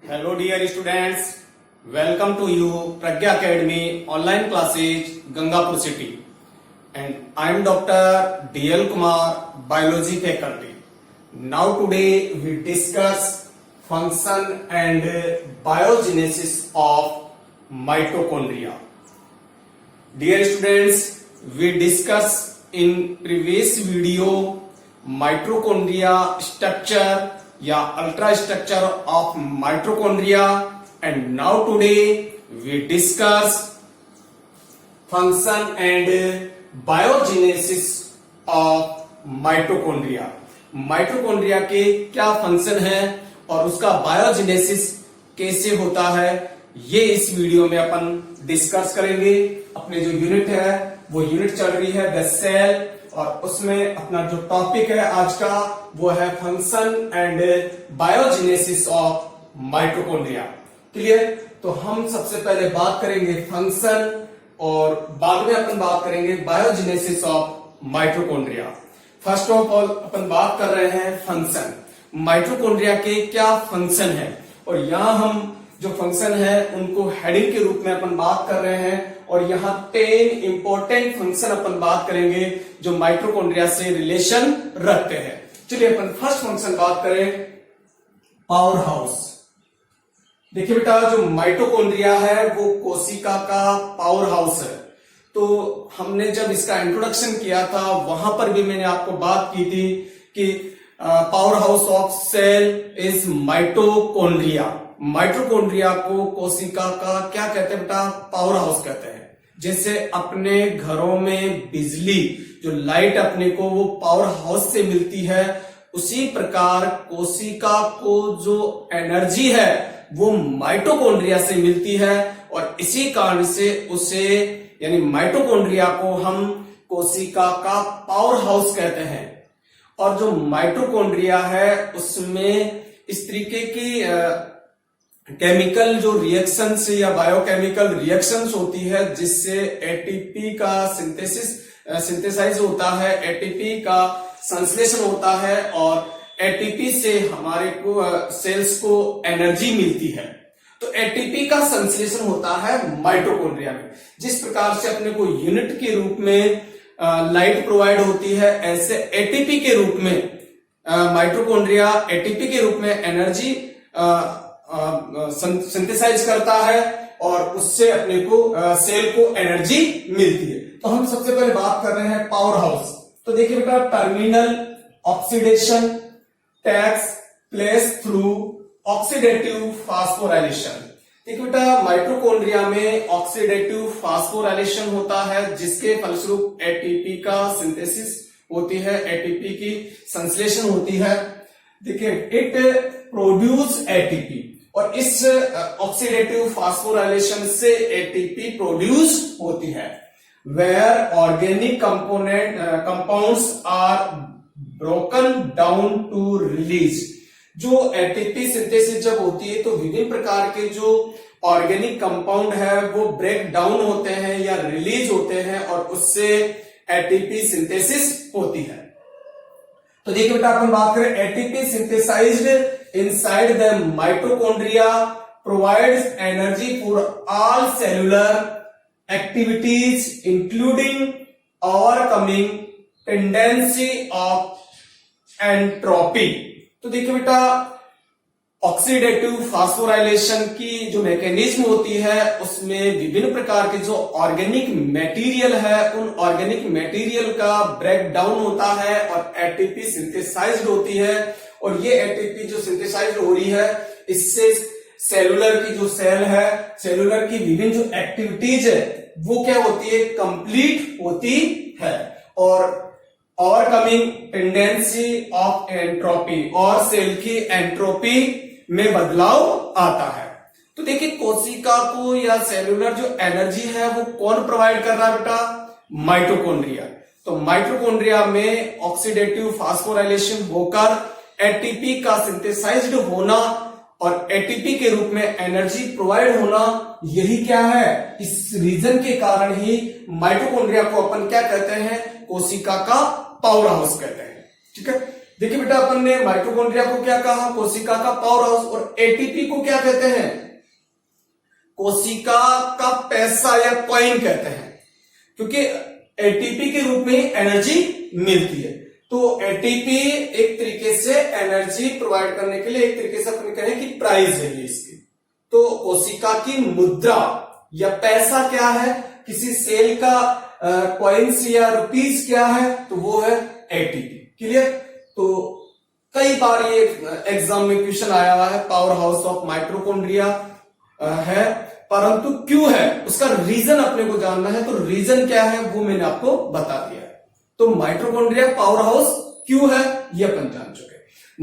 Hello dear students, welcome to you Pragya Academy online classes Gangapur city, and I am Dr. DL Kumar, biology faculty. Now today we discuss function and biogenesis of mitochondria. Dear students, we discuss in previous video mitochondria structure या ultra structure of mitochondria, and now today we discuss function and biogenesis of mitochondria. Mitochondria के क्या function है और उसका biogenesis कैसे होता है, ये इस वीडियो में अपन डिस्कस करेंगे. अपने जो यूनिट है वो यूनिट चल रही है द सेल, और उसमें अपना जो टॉपिक है आज का वो है function and biogenesis of mitochondria. Clear? तो हम सबसे पहले बात करेंगे फंक्शन और बाद में अपन बात करेंगे biogenesis of mitochondria. First of all अपन बात कर रहे हैं फंक्शन. माइटोकॉन्ड्रिया के क्या फंक्शन है, और यहां हम जो फंक्शन है उनको हेडिंग के रूप में अपन बात कर रहे हैं, और यहाँ 10 इंपॉर्टेंट फंक्शन अपन बात करेंगे जो माइटोकॉन्ड्रिया से रिलेशन रखते हैं. चलिए अपन फर्स्ट फंक्शन बात करें, पावर हाउस. देखिए बेटा, जो माइटोकॉन्ड्रिया है वो कोशिका का पावर हाउस है. तो हमने जब इसका इंट्रोडक्शन किया था वहां पर भी मैंने आपको बात की थी कि powerhouse of cell is mitochondria. Mitochondria को कोशिका का क्या कहते हैं बेटा? पावर हाउस कहते हैं. जैसे अपने घरों में बिजली, जो लाइट अपने को वो पावर हाउस से मिलती है, उसी प्रकार कोशिका को जो एनर्जी है वो माइटोकॉन्ड्रिया से मिलती है, और इसी कारण से उसे यानी माइटोकॉन्ड्रिया को हम कोशिका का पावर हाउस कहते हैं. और जो माइटोकॉन्ड्रिया है उसमें इस तरीके की केमिकल जो रिएक्शंस या बायोकेमिकल रिएक्शंस होती है जिससे एटीपी का सिंथेसाइज होता है, एटीपी का संश्लेषण होता है, और एटीपी से हमारे को सेल्स को एनर्जी मिलती है. तो एटीपी का संश्लेषण होता है माइटोकॉन्ड्रिया में. जिस प्रकार से अपने को यूनिट के रूप में लाइट प्रोवाइड होती है, ऐसे एटीपी के रूप में माइटोकॉन्ड्रिया एटीपी के रूप में एनर्जी सिंथेसाइज करता है, और उससे अपने को सेल को एनर्जी मिलती है. तो हम सबसे पहले बात कर रहे हैं पावर हाउस. तो देखिए बेटा, terminal oxidation takes place through oxidative phosphorylation. देखिए बेटा, माइटोकॉन्ड्रिया में ऑक्सीडेटिव फास्फोराइलेशन होता है जिसके फलस्वरूप एटीपी का सिंथेसिस होती है, एटीपी की संश्लेषण होती है. देखिए, इट प्रोड्यूस एटीपी, और इस ऑक्सीडेटिव फास्फोराइलेशन से एटीपी प्रोड्यूस होती है. Where organic compounds are broken down to release. जो एटीपी सिंथेसिस जब होती है तो विभिन्न प्रकार के जो ऑर्गेनिक कंपाउंड है वो ब्रेक डाउन होते हैं या रिलीज होते हैं, और उससे एटीपी सिंथेसिस होती है. तो देखिए बेटा, अपन बात करें ATP synthesized inside the mitochondria provides energy for all cellular activities including overcoming tendency of entropy. तो देखिए बेटा, ऑक्सीडेटिव फास्फोराइलेशन की जो मैकेनिज्म होती है उसमें विभिन्न प्रकार के जो ऑर्गेनिक मटेरियल है उन ऑर्गेनिक मटेरियल का ब्रेक डाउन होता है और एटीपी सिंथेसाइज्ड होती है. और ये एटीपी जो सिंथेसाइज हो रही है इससे सेलुलर की जो सेल है, सेलुलर की विभिन्न जो एक्टिविटीज है वो क्या होती है? कंप्लीट होती है. और ओवरकमिंग टेंडेंसी ऑफ एंट्रोपी, और सेल की एंट्रोपी में बदलाव आता है. तो देखिए, कोशिका को या सेलुलर जो एनर्जी है वो कौन प्रोवाइड कर रहा है बेटा? माइटोकॉन्ड्रिया. तो माइटोकॉन्ड्रिया में ऑक्सीडेटिव फास्फोराइलेशन होकर एटीपी का सिंथेसाइज्ड होना और एटीपी के रूप में एनर्जी प्रोवाइड होना, यही क्या है? इस रीजन के कारण ही माइटोकॉन्ड्रिया को अपन क्या कहते हैं? कोशिका का पावर हाउस कहते हैं. ठीक है. देखिए बेटा, अपन ने माइटोकॉन्ड्रिया को क्या कहा, कोशिका का पावर हाउस, और एटीपी को क्या कहते हैं, कोशिका का पैसा या कॉइन कहते हैं, क्योंकि एटीपी के रूप में एनर्जी मिलती है। तो एटीपी एक तरीके से एनर्जी प्रोवाइड करने के लिए एक तरीके से अपन कहें कि प्राइस है ये इसकी। तो कोशिका की मुद्रा या पैसा क्या है, किसी सेल का कॉइन्स या रुपीस क्या है, तो वो है एटीपी। क्लियर? तो कई बार ये एग्जाम में क्वेश्चन आया हुआ है, पावर हाउस ऑफ माइटोकॉन्ड्रिया है, परंतु क्यों है उसका रीजन अपने को जानना है। तो रीजन क्या है वो मैंने आपको बता दिया है। तो माइटोकॉन्ड्रिया पावर हाउस क्यों है ये अपन जान चुके।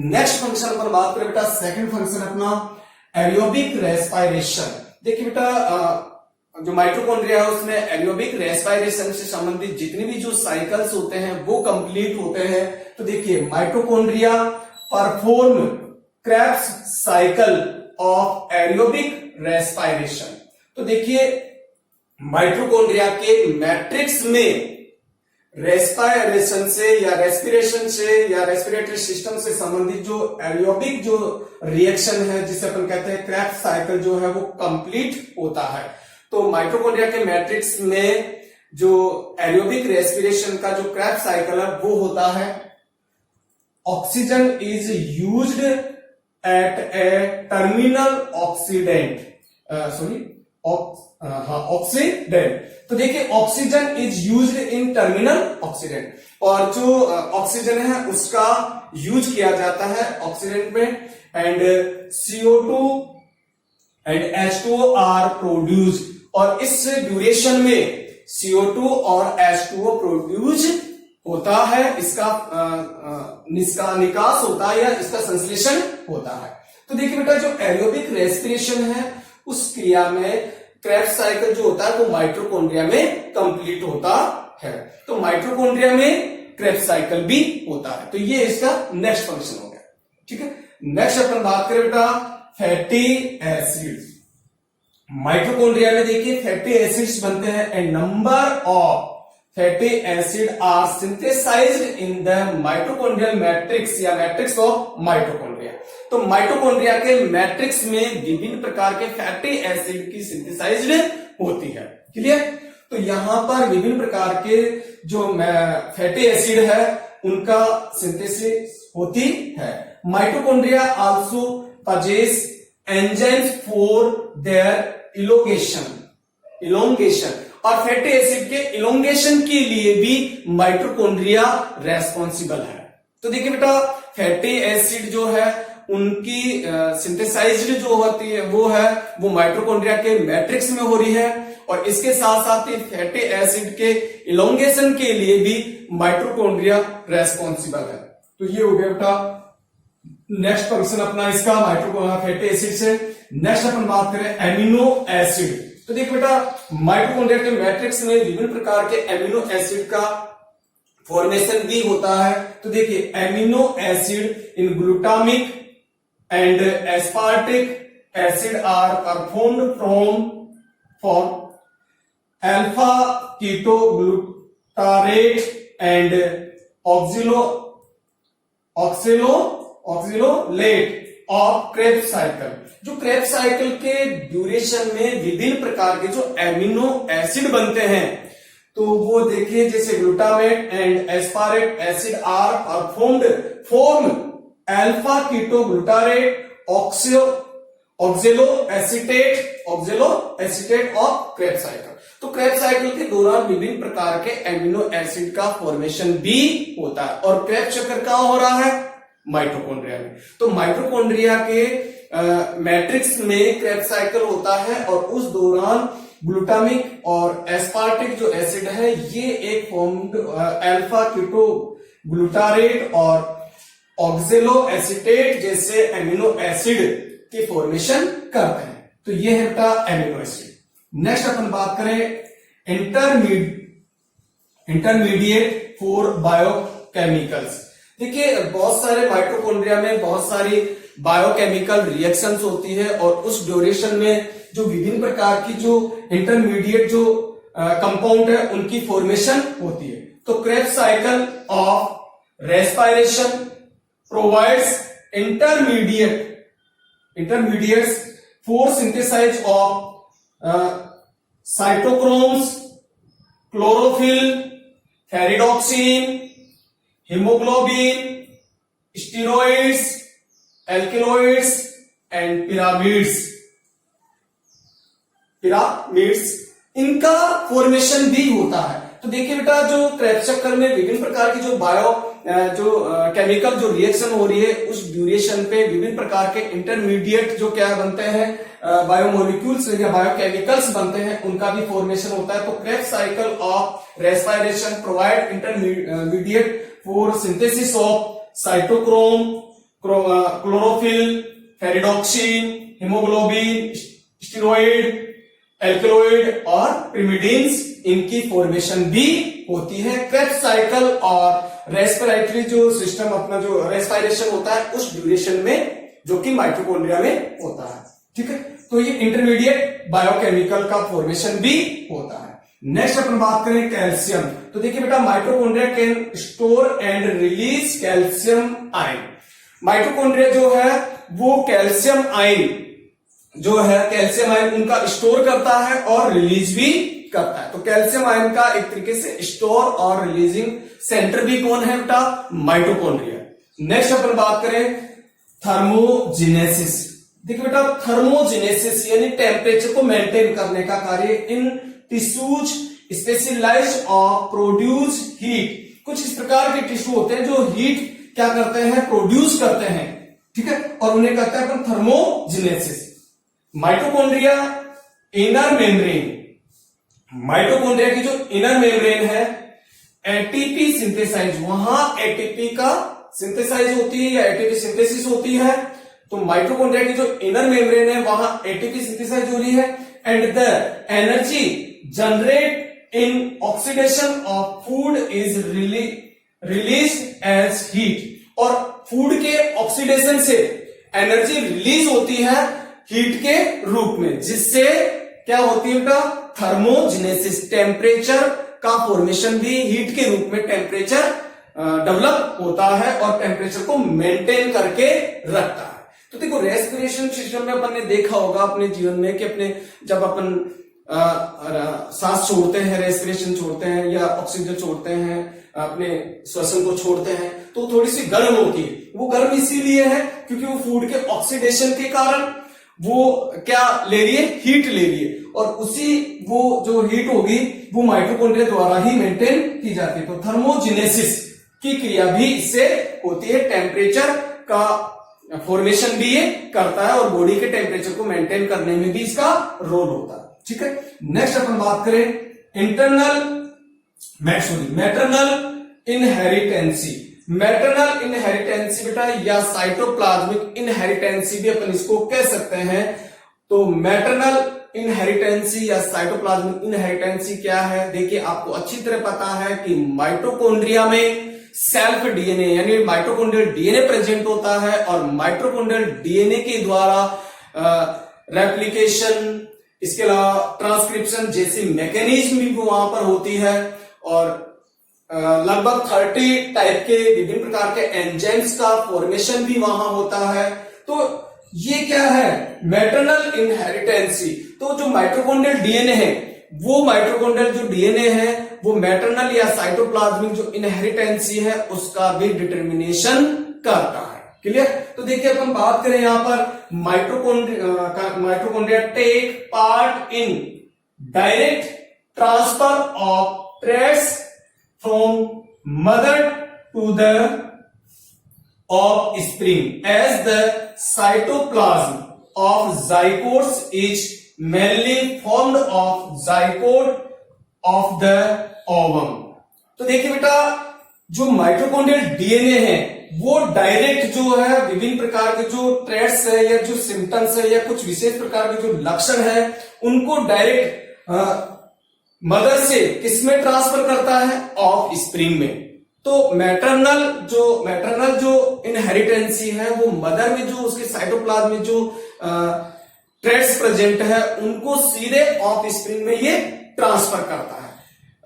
नेक्स्ट फंक्शन अपन बात करें बेटा, सेकंड फंक्शन अपना एरोबिक रेस्पिरेशन। देखिए बेटा, जो माइटोकॉन्ड्रिया है उसमें एरोबिक रेस्पिरेशन से संबंधित जितने भी जो साइकिल्स होते हैं वो कंप्लीट होते हैं। तो देखिए, mitochondria perform Krebs cycle of aerobic respiration. तो देखिए, माइटोकॉन्ड्रिया के मैट्रिक्स में रेस्पिरेशन से या रेस्पिरेशन से या रेस्पिरेटरी सिस्टम से संबंधित जो एरोबिक जो रिएक्शन है, जिसे अपन कहते हैं क्रेब्स साइकिल, जो है वो कंप्लीट होता है। तो माइटोकॉन्ड्रिया के मैट्रिक्स में जो एरोबिक रेस्पिरेशन का जो क्रेब्स साइकिल है वो होता है, oxygen is used eight A terminal oxidant, oxidant. तो देखिए, oxygen is used in terminal oxidant, और जो ऑक्सीजन है उसका यूज किया जाता है ऑक्सीडेंट में, and CO2 and H2O are produced, और इस ड्यूरेशन में CO2 और H2O प्रोड्यूस होता है, इसका निकास होता है या इसका संश्लेषण होता है। तो देखिए बेटा, जो एरोबिक रेस्पिरेशन है उस क्रिया में क्रेब्स साइकिल जो होता है वो माइटोकॉन्ड्रिया में कंप्लीट होता है। तो माइटोकॉन्ड्रिया में क्रेब्स साइकिल भी होता है। तो ये इसका नेक्स्ट फंक्शन हो गया। ठीक है, नेक्स्ट अपन बात करें बेटा फैटी एसिड्स। माइटोकॉन्ड्रिया में देखिए फैटी एसिड्स बनते हैं, and number of fatty acid are synthesized in the mitochondrial matrix या मैट्रिक्स ऑफ माइटोकॉन्ड्रिया। तो माइटोकॉन्ड्रिया के मैट्रिक्स में विभिन्न प्रकार के फैटी एसिड की सिंथेसाइज्ड होती है। क्लियर? तो यहां पर विभिन्न प्रकार के जो फैटी एसिड है उनका सिंथेसिस होती है। Mitochondria also possess enzymes for their elongation, और फैटी एसिड के इलोंगेशन के लिए भी माइटोकॉन्ड्रिया रेस्पॉन्सिबल है। तो देखिए बेटा, फैटी एसिड जो है उनकी सिंथेसाइज्ड जो होती है वो माइटोकॉन्ड्रिया के मैट्रिक्स में हो रही है, और इसके साथ साथ ही फैटी एसिड के इलोंगेशन के लिए भी माइटोकॉन्ड्रिया रेस्पॉन्सिबल है। तो ये हो गया बेटा नेक्स्ट फंक्शन अपना इसका फैटी एसिड से। नेक्स्ट अपन बात करें एमिनो एसिड। तो देखिए बेटा, माइटोकॉन्ड्रिया के मैट्रिक्स में विभिन्न प्रकार के एमिनो एसिड का फॉर्मेशन भी होता है। तो देखिए, amino acid in glutamic and aspartic acid are performed from alpha ketoglutarate and oxalolate of Krebs cycle. जो क्रेब्स साइकिल के ड्यूरेशन में विभिन्न प्रकार के जो एमिनो एसिड बनते हैं, तो वो देखिए जैसे glutamate and aspartate acid are form alpha ketoglutarate oxaloacetate of Krebs cycle. तो क्रेब्स साइकिल के दौरान विभिन्न प्रकार के एमिनो एसिड का फॉर्मेशन भी होता है, और क्रेब्स चक्कर कहां हो रहा है? माइटोकॉन्ड्रिया में। तो माइटोकॉन्ड्रिया के मैट्रिक्स में क्रेब्स साइकिल होता है, और उस दौरान ग्लूटामिक और एस्पार्टिक जो एसिड है ये एक फॉर्म्ड अल्फा कीटो ग्लूटारेट और ऑक्सिलो एसिटेट जैसे एमिनो एसिड की फॉर्मेशन करते हैं। तो ये है बेटा एमिनो एसिड। नेक्स्ट अपन बात करें इंटरमीडिएट फॉर बायोकेमिकल्स। देखिए, बहुत सारे माइटोकॉन्ड्रिया में बहुत सारी बायोकेमिकल रिएक्शंस होती है, और उस ड्यूरेशन में जो विभिन्न प्रकार की जो इंटरमीडिएट जो कंपाउंड है उनकी फॉर्मेशन होती है। तो Krebs cycle of respiration provides intermediates for synthesis of cytochromes, chlorophyll, ferredoxin, hemoglobin, steroids, alkaloids and pyramids इनका फॉर्मेशन भी होता है। तो देखिए बेटा, जो क्रेब्स चक्कर में विभिन्न प्रकार की जो केमिकल जो रिएक्शन हो रही है, उस ड्यूरेशन पे विभिन्न प्रकार के इंटरमीडिएट जो क्या बनते हैं, बायोमोलिक्यूल्स या बायोकेमिकल्स बनते हैं, उनका भी फॉर्मेशन होता है। तो Krebs cycle of respiration provide intermediate for synthesis of cytochrome, chlorophyll, ferredoxin, haemoglobin, steroid, alkaloid और पिरिमिडिन्स, इनकी फॉर्मेशन भी होती है। क्रेब्स साइकिल और रेस्पिरेटरी जो सिस्टम अपना जो रेस्पिरेशन होता है उस ड्यूरेशन में, जो कि माइटोकॉन्ड्रिया में होता है। ठीक है, तो ये इंटरमीडिएट बायोकेमिकल का फॉर्मेशन भी होता है। नेक्स्ट अपन बात करें कैल्शियम। तो देखिए बेटा, mitochondria can store and release calcium ion. Mitochondria जो है वो कैल्शियम आयन उनका स्टोर करता है और रिलीज भी करता है। तो कैल्शियम आयन का एक तरीके से स्टोर और रिलीजिंग सेंटर भी कौन है बेटा? माइटोकॉन्ड्रिया। नेक्स्ट अपन बात करें थर्मोजेनेसिस। देखिए बेटा, थर्मोजेनेसिस यानी टेम्परेचर को मेंटेन करने का कार्य इन टिश्यूज स्पेशलाइज्ड और प्रोड्यूस हीट। कुछ इस प्रकार के टिश्यू होते हैं जो हीट क्या करते हैं, प्रोड्यूस करते हैं। ठीक है, और उन्हें कहते हैं अपन thermogenesis. Mitochondria inner membrane, mitochondria की जो इनर मेम्ब्रेन है, एटीपी सिंथेसाइज, वहां एटीपी का सिंथेसाइज होती है या एटीपी सिंथेसिस होती है। तो माइटोकॉन्ड्रिया की जो इनर मेम्ब्रेन है वहां एटीपी सिंथेसाइज हो रही है, and the energy generate in oxidation of food is release as heat. और फूड के ऑक्सीडेशन से एनर्जी रिलीज होती है हीट के रूप में, जिससे क्या होती है बेटा? थर्मोजेनेसिस। टेम्परेचर का फॉर्मेशन भी हीट के रूप में टेम्परेचर डेवलप होता है और टेम्परेचर को मेंटेन करके रखता है। तो देखो, रेस्पिरेशन सिस्टम में अपन ने देखा होगा अपने जीवन में कि अपने जब अपन सांस छोड़ते हैं, रेस्पिरेशन छोड़ते हैं या ऑक्सीजन छोड़ते हैं, अपने श्वसन को छोड़ते हैं, तो थोड़ी सी गर्म होती है। वो गर्म इसीलिए है क्योंकि वो फूड के ऑक्सीडेशन के कारण वो क्या ले रही है, हीट ले रही है, और वो जो हीट होगी वो माइटोकॉन्ड्रिया द्वारा ही मेंटेन की जाती है। तो थर्मोजेनेसिस की क्रिया भी इससे होती है। टेम्परेचर का फॉर्मेशन भी ये करता है और बॉडी के टेम्परेचर को मेंटेन करने में भी इसका रोल होता है। ठीक है, नेक्स्ट अपन बात करें मैटरनल इनहेरिटेंसी। मैटरनल इनहेरिटेंसी बेटा, या साइटोप्लाज्मिक इनहेरिटेंसी भी अपन इसको कह सकते हैं। तो मैटरनल इनहेरिटेंसी या साइटोप्लाज्मिक इनहेरिटेंसी क्या है? देखिए, आपको अच्छी तरह पता है कि माइटोकॉन्ड्रिया में सेल्फ डीएनए यानी माइटोकॉन्ड्रियल डीएनए प्रेजेंट होता है, और माइटोकॉन्ड्रियल डीएनए के द्वारा रेप्लिकेशन, इसके अलावा ट्रांसक्रिप्शन जैसी मैकेनिज्म भी वहां पर होती है, और लगभग 30 टाइप के विभिन्न प्रकार के एंजाइम्स का फॉर्मेशन भी वहां होता है। तो ये क्या है? मैटरनल इनहेरिटेंसी। तो जो माइटोकॉन्ड्रियल डीएनए है, वो माइटोकॉन्ड्रियल जो डीएनए है वो मैटरनल या साइटोप्लाज्मिक जो इनहेरिटेंसी है उसका भी डिटर्मिनेशन करता है। क्लियर? तो देखिए, अपन बात करें यहां पर mitochondria take part in direct transfer of traits from mother to the offspring, as the cytoplasm of zygotes is mainly formed of zygote of the ovum। तो देखिए बेटा, जो माइटोकॉन्ड्रियल डीएनए है वो डायरेक्ट जो है विभिन्न प्रकार के जो ट्रेट्स है या जो सिम्टम्स है या कुछ विशेष प्रकार के जो लक्षण है उनको डायरेक्ट मदर से किसमें ट्रांसफर करता है? ऑफ स्प्रिंग में। तो मैटरनल जो इनहेरिटेंसी है वो मदर में जो उसके साइटोप्लाज्म में जो ट्रेट्स प्रेजेंट है उनको सीधे ऑफ स्प्रिंग में ये ट्रांसफर करता है।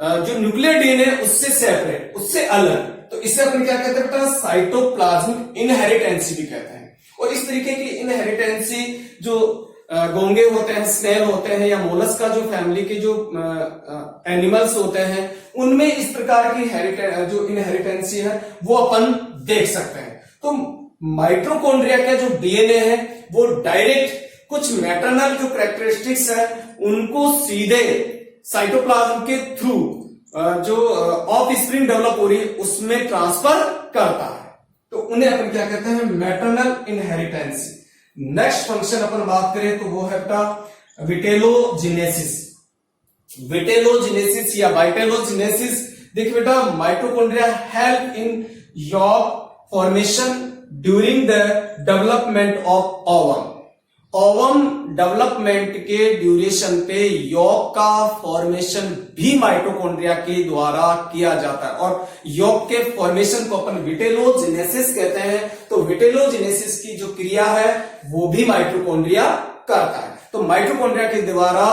जो न्यूक्लियर डीएनए उससे सेपरेट, उससे अलग, तो इसे अपन क्या कहते हैं बेटा, साइटोप्लाज्मिक इनहेरिटेंसी भी कहते हैं। और इस तरीके की इनहेरिटेंसी जो घोंगे होते हैं, स्नेल होते हैं, या मोलस्क का जो फैमिली के जो एनिमल्स होते हैं, उनमें इस प्रकार की जो इनहेरिटेंसी है वो अपन देख सकते हैं। तो माइटोकॉन्ड्रिया का जो डीएनए है वो डायरेक्ट कुछ मैटरनल जो कैरेक्टरिस्टिक्स है उनको सीधे साइटोप्लाज्म के थ्रू जो ऑफ स्प्रिंग डेवलप हो रही है उसमें ट्रांसफर करता है, तो उन्हें अपन क्या कहते हैं, मैटरनल इनहेरिटेंसी। नेक्स्ट फंक्शन अपन बात करें तो वो है बेटा विटेलोजेनेसिस। विटेलोजेनेसिस या वाइटेलोजेनेसिस, देखिए बेटा, mitochondria help in York formation during the development of ovum. Ovum development के ड्यूरेशन पे यॉर्क का फॉर्मेशन भी माइटोकॉन्ड्रिया के द्वारा किया जाता है, और यॉर्क के फॉर्मेशन को अपन विटेलोजेनेसिस कहते हैं। तो विटेलोजेनेसिस की जो क्रिया है वो भी माइटोकॉन्ड्रिया करता है। तो माइटोकॉन्ड्रिया के द्वारा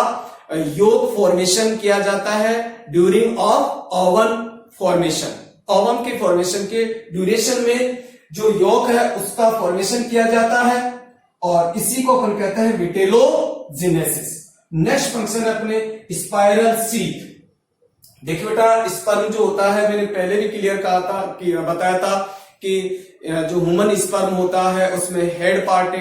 यॉर्क फॉर्मेशन किया जाता है during of ovum formation. Ovum के फॉर्मेशन के ड्यूरेशन में जो यॉर्क है उसका फॉर्मेशन किया जाता है, और इसी को अपन कहते हैं विटेलोजेनेसिस। नेक्स्ट फंक्शन है अपने स्पाइरल सीथ। देखिए बेटा, स्पर्म जो होता है, मैंने पहले भी क्लियर कहा था कि बताया था कि जो ह्यूमन स्पर्म होता है उसमें हेड पार्ट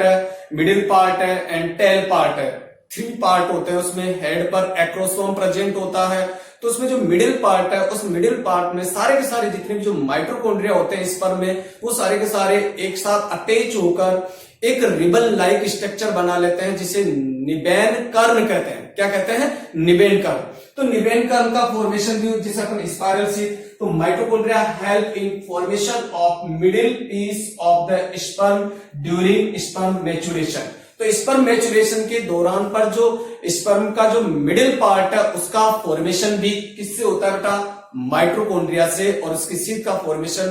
है, मिडिल पार्ट है एंड टेल पार्ट है। 3 पार्ट होते हैं उसमें। हेड पर एक्रोसोम प्रेजेंट होता है, तो उसमें जो मिडिल पार्ट है, उस मिडिल पार्ट में सारे के सारे जितने भी जो माइटोकॉन्ड्रिया होते हैं स्पर्म में, वो सारे के सारे एक साथ अटैच होकर एक रिबन लाइक स्ट्रक्चर बना लेते हैं जिसे निबेन कर्ण कहते हैं। क्या कहते हैं? निबेन कर्ण। तो निबेन कर्ण का फॉर्मेशन भी जिसे अपन स्पाइरल सीथ। तो mitochondria help in formation of middle piece of the sperm during sperm maturation. तो स्पर्म मैच्योरेशन के दौरान पर जो स्पर्म का जो मिडिल पार्ट है उसका फॉर्मेशन भी किससे होता है बेटा? माइटोकॉन्ड्रिया से, और उसकी सीथ का फॉर्मेशन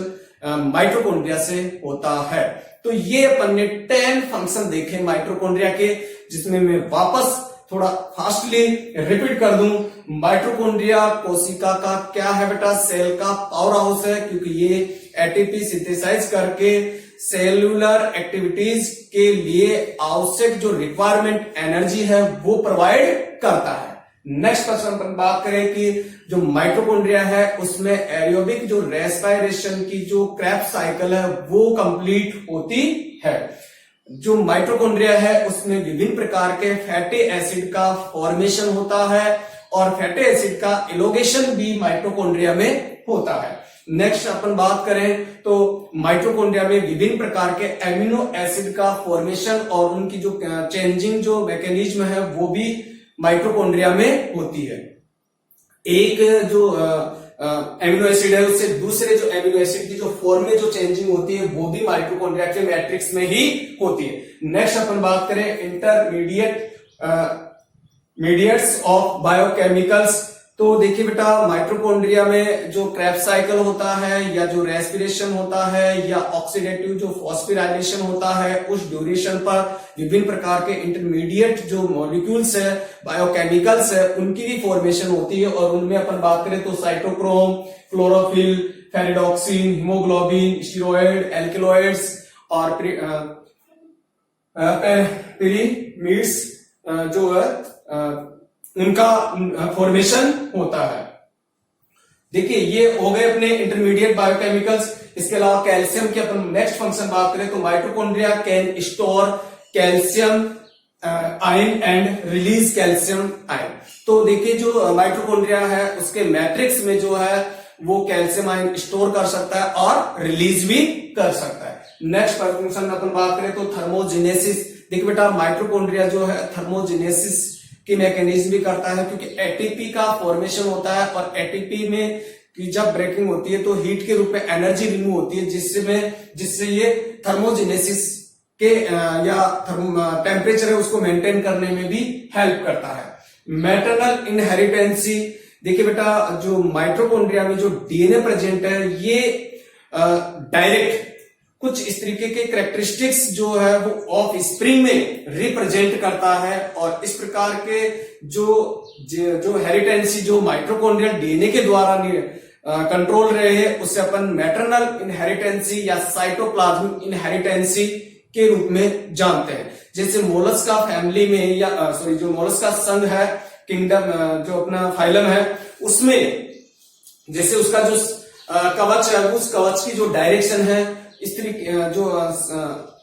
माइटोकॉन्ड्रिया से होता है। तो ये अपन ने 10 फंक्शन देखे माइटोकॉन्ड्रिया के, जिसमें मैं वापस थोड़ा फास्टली रिपीट कर दूं। माइटोकॉन्ड्रिया कोशिका का क्या है बेटा? सेल का पावर हाउस है, क्योंकि ये एटीपी सिंथेसाइज करके सेल्यूलर एक्टिविटीज के लिए आवश्यक जो रिक्वायरमेंट एनर्जी है वो प्रोवाइड करता है। नेक्स्ट क्वेश्चन अपन बात करें कि जो माइटोकॉन्ड्रिया है उसमें एरोबिक जो रेस्पिरेशन की जो क्रेब्स साइकिल है वो कंप्लीट होती है। जो माइटोकॉन्ड्रिया है उसमें विभिन्न प्रकार के फैटी एसिड का फॉर्मेशन होता है, और फैटी एसिड का एलोगेशन भी माइटोकॉन्ड्रिया में होता है। नेक्स्ट अपन बात करें तो माइटोकॉन्ड्रिया में विभिन्न प्रकार के एमिनो एसिड का फॉर्मेशन और उनकी जो चेंजिंग जो मैकेनिज्म है वो भी माइटोकॉन्ड्रिया में होती है। एक जो एमिनो एसिड है उससे दूसरे जो एमिनो एसिड की जो फॉर्म में जो चेंजिंग होती है वो भी माइटोकॉन्ड्रिया के मैट्रिक्स में ही होती है। नेक्स्ट अपन बात करें मीडिएट्स ऑफ बायोकेमिकल्स। तो देखिए बेटा, माइटोकॉन्ड्रिया में जो क्रेब्स साइकिल होता है, या जो रेस्पिरेशन होता है, या ऑक्सीडेटिव जो फॉस्फोराइलेशन होता है, उस ड्यूरेशन पर विभिन्न प्रकार के इंटरमीडिएट जो मॉलिक्यूल्स है, बायोकेमिकल्स है, उनकी भी फॉर्मेशन होती है। और उनमें अपन बात करें तो cytochrome, chlorophyll, ferredoxin, haemoglobin, steroid, alkaloids और पिरीमिड्स जो है उनका फॉर्मेशन होता है। देखिए, ये हो गए अपने इंटरमीडिएट बायोकेमिकल्स। इसके अलावा कैल्शियम की अपन नेक्स्ट फंक्शन बात करें तो mitochondria can store calcium ion and release calcium ion. तो देखिए, जो माइटोकॉन्ड्रिया है उसके मैट्रिक्स में जो है वो कैल्शियम आयन स्टोर कर सकता है और रिलीज भी कर सकता है। नेक्स्ट फंक्शन में अपन बात करें तो थर्मोजेनेसिस। देखिए बेटा, माइटोकॉन्ड्रिया जो है थर्मोजेनेसिस की मैकेनिज्म भी करता है, क्योंकि एटीपी का फॉर्मेशन होता है, और एटीपी में की जब ब्रेकिंग होती है तो हीट के रूप में एनर्जी रिमूव होती है, जिससे ये थर्मोजेनेसिस के या टेम्परेचर है उसको मेंटेन करने में भी हेल्प करता है। मैटरनल इनहेरिटेंसी। देखिए बेटा, जो माइटोकॉन्ड्रिया में जो डीएनए प्रेजेंट है ये डायरेक्ट कुछ इस तरीके के कैरेक्टरिस्टिक्स जो है वो ऑफ स्प्रिंग में रिप्रेजेंट करता है, और इस प्रकार के जो जो हेरिटेंसी जो माइटोकॉन्ड्रियल डीएनए के द्वारा कंट्रोल रहे हैं उसे अपन मैटरनल इनहेरिटेंसी या साइटोप्लाज्मिक इनहेरिटेंसी के रूप में जानते हैं। जैसे मोलस्का फैमिली में या जो मोलस्का संघ है, किंगडम जो अपना फाइलम है, उसमें जैसे उसका जो कवच है, उस कवच की जो डायरेक्शन है, इस तरीके जो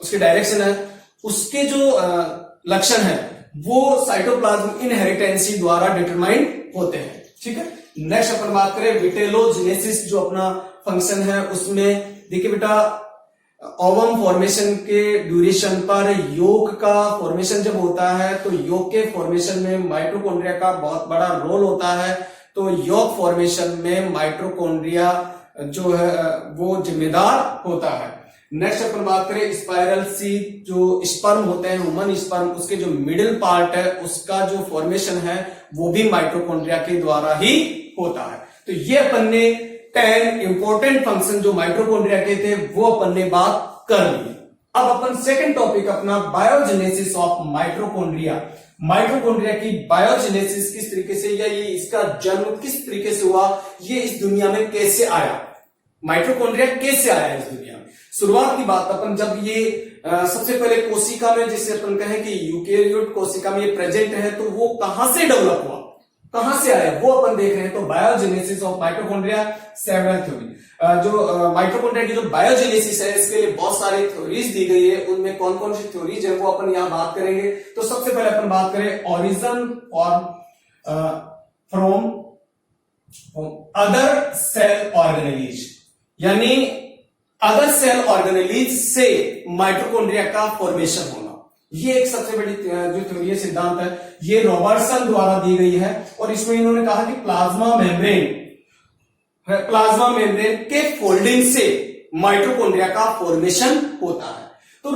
उसकी डायरेक्शन है, उसके जो लक्षण है वो साइटोप्लाज्मिक इनहेरिटेंसी द्वारा डिटरमाइंड होते हैं। ठीक है, नेक्स्ट अपन बात करें विटेलोजेनेसिस जो अपना फंक्शन है उसमें। देखिए बेटा, ओवम फॉर्मेशन के ड्यूरेशन पर योग का फॉर्मेशन जब होता है तो योग के फॉर्मेशन में माइटोकॉन्ड्रिया का बहुत बड़ा रोल होता है। तो योग फॉर्मेशन में माइटोकॉन्ड्रिया जो है वो जिम्मेदार होता है। नेक्स्ट अपन बात करें स्पाइरल सी जो स्पर्म होते हैं, ह्यूमन स्पर्म, उसके जो मिडिल पार्ट है उसका जो फॉर्मेशन है वो भी माइटोकॉन्ड्रिया के द्वारा ही होता है। तो ये अपन ने 10 इंपॉर्टेंट फंक्शन जो माइटोकॉन्ड्रिया के थे वो अपन ने बात कर ली। अब अपन सेकंड टॉपिक अपना बायोजेनेसिस ऑफ माइटोकॉन्ड्रिया। माइटोकॉन्ड्रिया की बायोजेनेसिस किस तरीके से या ये इसका जन्म किस तरीके से हुआ, ये इस दुनिया में कैसे आया, माइटोकॉन्ड्रिया कैसे आया इस दुनिया में। शुरुआत की बात अपन जब ये सबसे पहले कोशिका में, जिसे अपन कहें कि यूकेरियोट कोशिका में ये प्रेजेंट है, तो वो कहां से डेवलप हुआ, कहां से आया, वो अपन देख रहे हैं। तो biogenesis of mitochondria, several theory. जो माइटोकॉन्ड्रिया की जो बायोजेनेसिस है इसके लिए बहुत सारी थ्योरीज दी गई है, उनमें कौन कौन सी थ्योरीज है वो अपन यहां बात करेंगे। तो सबसे पहले अपन बात करें origin from other cell organelles, यानी अदर सेल ऑर्गेनेलीज से माइटोकॉन्ड्रिया का फॉर्मेशन होना। ये एक सबसे बड़ी जो थ्योरी सिद्धांत है, ये रॉबर्टसन द्वारा दी गई है और इसमें इन्होंने कहा कि प्लाज्मा मेम्ब्रेन के फोल्डिंग से माइटोकॉन्ड्रिया का फॉर्मेशन होता है। तो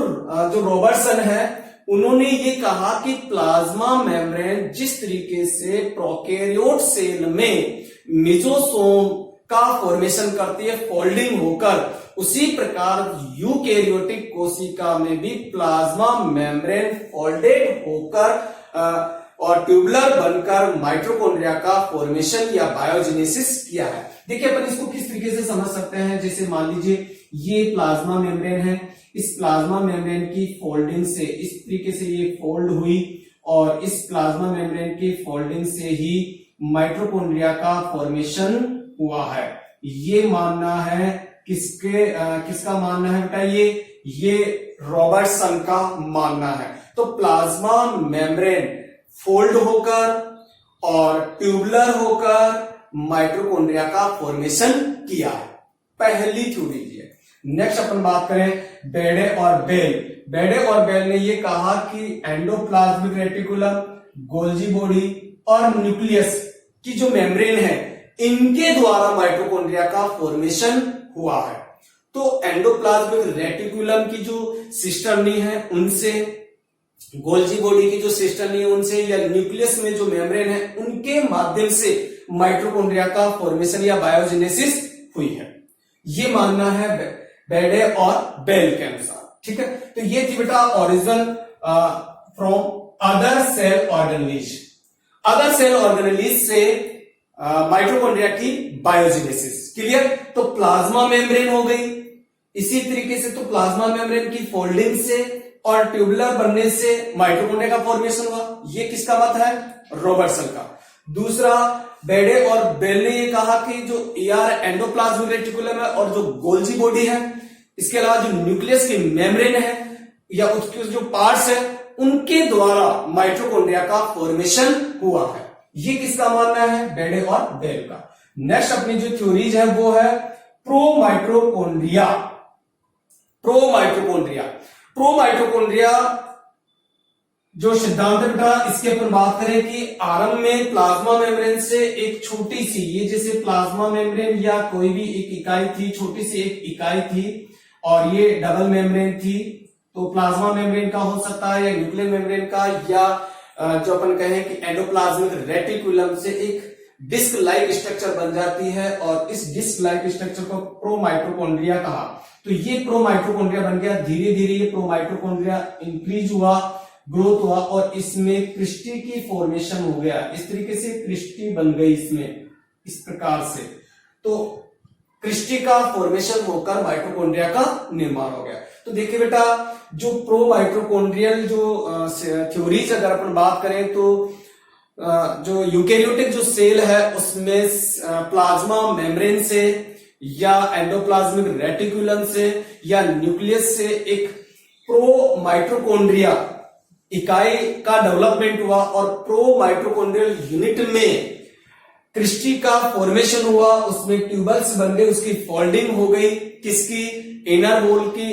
जो रॉबर्टसन है उन्होंने ये कहा कि प्लाज्मा मेम्ब्रेन जिस तरीके से प्रोकैरियोट सेल में मेसोसोम का फॉर्मेशन करती है फोल्डिंग होकर, उसी प्रकार यूकैरियोटिक कोशिका में भी प्लाज्मा मेम्ब्रेन फोल्डेड होकर और ट्यूबुलर बनकर माइटोकॉन्ड्रिया का फॉर्मेशन या बायोजेनेसिस किया है। देखिए अपन इसको किस तरीके से समझ सकते हैं। जैसे मान लीजिए ये प्लाज्मा मेम्ब्रेन है, इस प्लाज्मा मेम्ब्रेन की फोल्डिंग से इस तरीके से ये फोल्ड हुई और इस प्लाज्मा मेम्ब्रेन की फोल्डिंग से ही माइटोकॉन्ड्रिया का फॉर्मेशन हुआ है। ये मानना है किसका मानना है बेटा, ये रॉबर्टसन का मानना है। तो प्लाज्मा मेम्ब्रेन फोल्ड होकर और ट्यूबुलर होकर माइटोकॉन्ड्रिया का फॉर्मेशन किया है, पहली थ्योरी है। नेक्स्ट अपन बात करें बेडे और बेल ने ये कहा कि एंडोप्लाज्मिक रेटिकुलम, गोल्जी बॉडी और न्यूक्लियस की जो मेम्ब्रेन है इनके द्वारा माइटोकॉन्ड्रिया का फॉर्मेशन हुआ है। तो एंडोप्लाज्मिक रेटिकुलम की जो सिस्टर्नी है उनसे, गोल्जी बॉडी की जो सिस्टर्नी है उनसे, या न्यूक्लियस में जो मेम्ब्रेन है उनके माध्यम से माइटोकॉन्ड्रिया का फॉर्मेशन या बायोजेनेसिस हुई है। ये मानना है बेडे और बेल के अनुसार। ठीक है, तो ये थी बेटा origin from other cell organelles. Other cell organelles से माइटोकॉन्ड्रिया की बायोजेनेसिस क्लियर। तो प्लाज्मा मेम्ब्रेन हो गई, इसी तरीके से तो प्लाज्मा मेम्ब्रेन की फोल्डिंग से और ट्यूबुलर बनने से माइटोकॉन्ड्रिया का फॉर्मेशन हुआ। ये किसका मत है, रॉबर्टसन का। दूसरा बेडे और बेल ने ये कहा कि जो एंडोप्लाज्मिक रेटिकुलम है और जो गोल्जी बॉडी है, इसके अलावा जो न्यूक्लियस की मेम्ब्रेन है या उसके जो पार्ट्स है उनके द्वारा माइटोकॉन्ड्रिया का फॉर्मेशन हुआ है। ये किसका मानना है, बेडे और बेल का। नेक्स्ट अपनी जो थ्योरीज है वो है प्रोमाइटोकॉन्ड्रिया। प्रोमाइटोकॉन्ड्रिया जो सिद्धांत है बेटा, इसके अपन बात करें कि आरंभ में प्लाज्मा मेम्ब्रेन से एक छोटी सी, ये जैसे प्लाज्मा मेम्ब्रेन या कोई भी एक इकाई थी, छोटी सी एक इकाई थी और ये डबल मेम्ब्रेन थी। तो प्लाज्मा मेम्ब्रेन का हो सकता है या न्यूक्लियर मेम्ब्रेन का, या जो अपन कहें कि एंडोप्लाज्मिक रेटिकुलम से एक डिस्क लाइक स्ट्रक्चर बन जाती है और इस डिस्क लाइक स्ट्रक्चर को प्रोमाइटोकॉन्ड्रिया कहा। तो ये प्रोमाइटोकॉन्ड्रिया बन गया। धीरे धीरे ये प्रोमाइटोकॉन्ड्रिया इंक्रीज हुआ ग्रोथ हुआ और इसमें क्रिस्टी की फॉर्मेशन हो गया। इस तरीके से क्रिस्टी बन गई इसमें, इस प्रकार से। तो क्रिस्टी का फॉर्मेशन होकर माइटोकॉन्ड्रिया का निर्माण हो गया। तो देखिए बेटा, जो प्रो माइटोकॉन्ड्रियल जो थ्योरीज अगर अपन बात करें तो जो यूकेरियोटिक जो सेल है उसमें प्लाज्मा मेम्ब्रेन से या एंडोप्लाज्मिक रेटिकुलम से या न्यूक्लियस से एक प्रो माइटोकॉन्ड्रिया इकाई का डेवलपमेंट हुआ और प्रो माइटोकॉन्ड्रियल यूनिट में क्रिस्टी का फॉर्मेशन हुआ, उसमें ट्यूबल्स बन गए, उसकी फोल्डिंग हो गई, किसकी, इनर वॉल की,